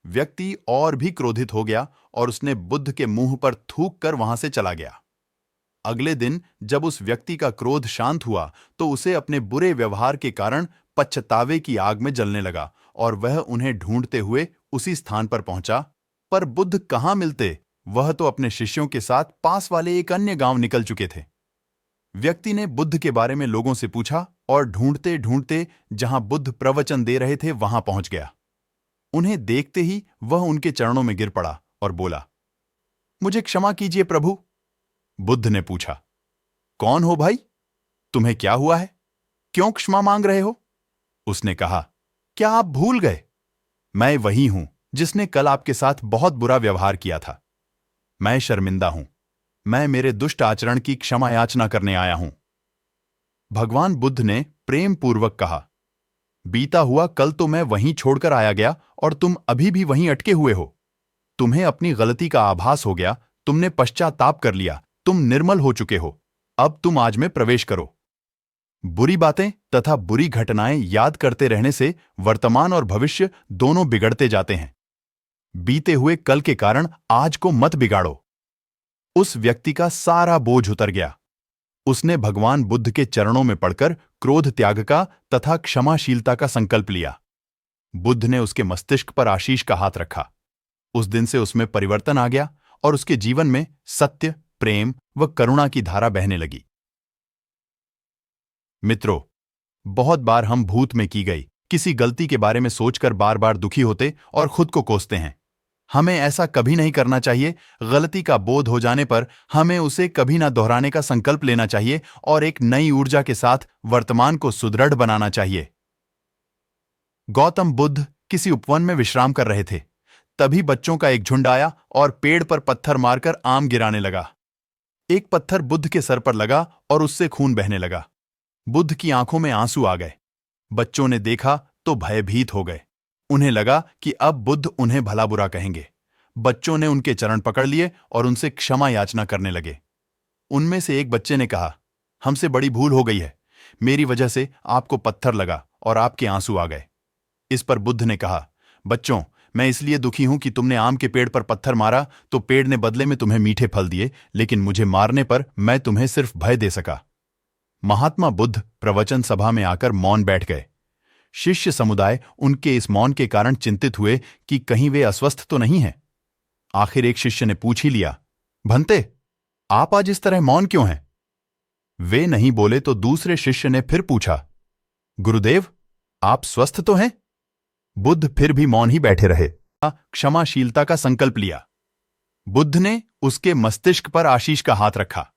व्यक्ति और भी क्रोधित हो गया और उसने बुद्ध के मुंह पर थूक कर वहां से चला गया। अगले दिन जब उस व्यक्ति का क्रोध शांत हुआ तो उसे अपने बुरे व्यवहार के कारण पछतावे की आग में जलने लगा और वह उन्हें ढूंढते हुए उसी स्थान पर पहुंचा। पर बुद्ध कहाँ मिलते, वह तो अपने शिष्यों के साथ पास वाले एक अन्य गांव निकल चुके थे। व्यक्ति ने बुद्ध के बारे में लोगों से पूछा और ढूंढते ढूंढते जहां बुद्ध प्रवचन दे रहे थे वहां पहुंच गया। उन्हें देखते ही वह उनके चरणों में गिर पड़ा और बोला, मुझे क्षमा कीजिए प्रभु। बुद्ध ने पूछा, कौन हो भाई? तुम्हें क्या हुआ है? क्यों क्षमा मांग रहे हो? उसने कहा, क्या आप भूल गए? मैं वही हूं जिसने कल आपके साथ बहुत बुरा व्यवहार किया था। मैं शर्मिंदा हूं। मैं मेरे दुष्ट आचरण की क्षमा याचना करने आया हूं। भगवान बुद्ध ने प्रेम पूर्वक कहा, बीता हुआ कल तो मैं वहीं छोड़कर आया गया और तुम अभी भी वहीं अटके हुए हो। तुम्हें अपनी गलती का आभास हो गया, तुमने पश्चाताप कर लिया, तुम निर्मल हो चुके हो। अब तुम आज में प्रवेश करो। बुरी बातें तथा बुरी घटनाएं याद करते रहने से वर्तमान और भविष्य दोनों बिगड़ते जाते हैं। बीते हुए कल के कारण आज को मत बिगाड़ो। उस व्यक्ति का सारा बोझ उतर गया। उसने भगवान बुद्ध के चरणों में पड़कर क्रोध त्याग का तथा क्षमाशीलता का संकल्प लिया। बुद्ध ने उसके मस्तिष्क पर आशीष का हाथ रखा। उस दिन से उसमें परिवर्तन आ गया और उसके जीवन में सत्य, प्रेम व करुणा की धारा बहने लगी। मित्रों, बहुत बार हम भूत में की गई किसी गलती के बारे में सोचकर बार बार दुखी होते और खुद को कोसते हैं। हमें ऐसा कभी नहीं करना चाहिए। गलती का बोध हो जाने पर हमें उसे कभी ना दोहराने का संकल्प लेना चाहिए और एक नई ऊर्जा के साथ वर्तमान को सुदृढ़ बनाना चाहिए। गौतम बुद्ध किसी उपवन में विश्राम कर रहे थे। तभी बच्चों का एक झुंड आया और पेड़ पर पत्थर मारकर आम गिराने लगा। एक पत्थर बुद्ध के सर पर लगा और उससे खून बहने लगा। बुद्ध की आंखों में आंसू आ गए। बच्चों ने देखा तो भयभीत हो गए। उन्हें लगा कि अब बुद्ध उन्हें भला बुरा कहेंगे। बच्चों ने उनके चरण पकड़ लिए और उनसे क्षमा याचना करने लगे। उनमें से एक बच्चे ने कहा, हमसे बड़ी भूल हो गई है। मेरी वजह से आपको पत्थर लगा और आपके आंसू आ गए। इस पर बुद्ध ने कहा, बच्चों, मैं इसलिए दुखी हूं कि तुमने आम के पेड़ पर पत्थर मारा तो पेड़ ने बदले में तुम्हें मीठे फल दिए, लेकिन मुझे मारने पर मैं तुम्हें सिर्फ भय दे सका। महात्मा बुद्ध प्रवचन सभा में आकर मौन बैठ गए। शिष्य समुदाय उनके इस मौन के कारण चिंतित हुए कि कहीं वे अस्वस्थ तो नहीं हैं। आखिर एक शिष्य ने पूछ ही लिया, भंते, आप आज इस तरह मौन क्यों हैं? वे नहीं बोले तो दूसरे शिष्य ने फिर पूछा, गुरुदेव, आप स्वस्थ तो हैं? बुद्ध फिर भी मौन ही बैठे रहे। क्षमाशीलता का संकल्प लिया। बुद्ध ने उसके मस्तिष्क पर आशीष का हाथ रखा।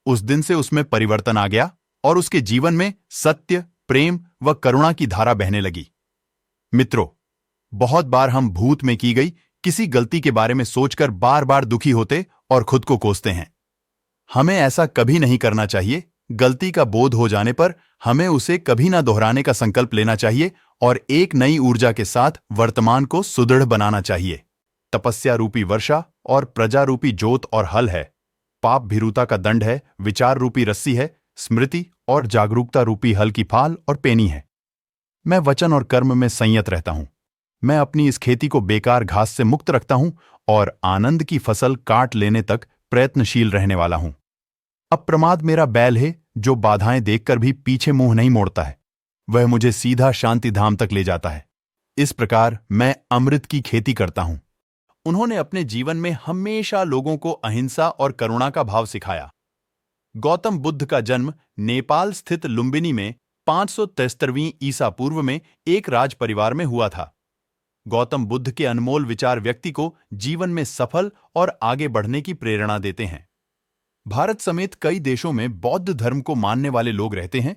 उस दिन से उसमें परिवर्तन आ गया और उसके जीवन में सत्य, प्रेम व करुणा की धारा बहने लगी। मित्रों, बहुत बार हम भूत में की गई किसी गलती के बारे में सोचकर बार बार दुखी होते और खुद को कोसते हैं। हमें ऐसा कभी नहीं करना चाहिए। गलती का बोध हो जाने पर हमें उसे कभी ना दोहराने का संकल्प लेना चाहिए और एक नई ऊर्जा के साथ वर्तमान को सुदृढ़ बनाना चाहिए। तपस्या रूपी वर्षा और प्रजा रूपी जोत और हल है। पाप भीरुता का दंड है। विचार रूपी रस्सी है। स्मृति और जागरूकता रूपी हल की फाल और पेनी है। मैं वचन और कर्म में संयत रहता हूं। मैं अपनी इस खेती को बेकार घास से मुक्त रखता हूं और आनंद की फसल काट लेने तक प्रयत्नशील रहने वाला हूं। अप्रमाद मेरा बैल है जो बाधाएं देखकर भी पीछे मुंह नहीं मोड़ता है। वह मुझे सीधा शांति धाम तक ले जाता है। इस प्रकार मैं अमृत की खेती करता हूं। उन्होंने अपने जीवन में हमेशा लोगों को अहिंसा और करुणा का भाव सिखाया। गौतम बुद्ध का जन्म नेपाल स्थित लुम्बिनी में 573वीं ईसा पूर्व में एक राज परिवार में हुआ था। गौतम बुद्ध के अनमोल विचार व्यक्ति को जीवन में सफल और आगे बढ़ने की प्रेरणा देते हैं। भारत समेत कई देशों में बौद्ध धर्म को मानने वाले लोग रहते हैं।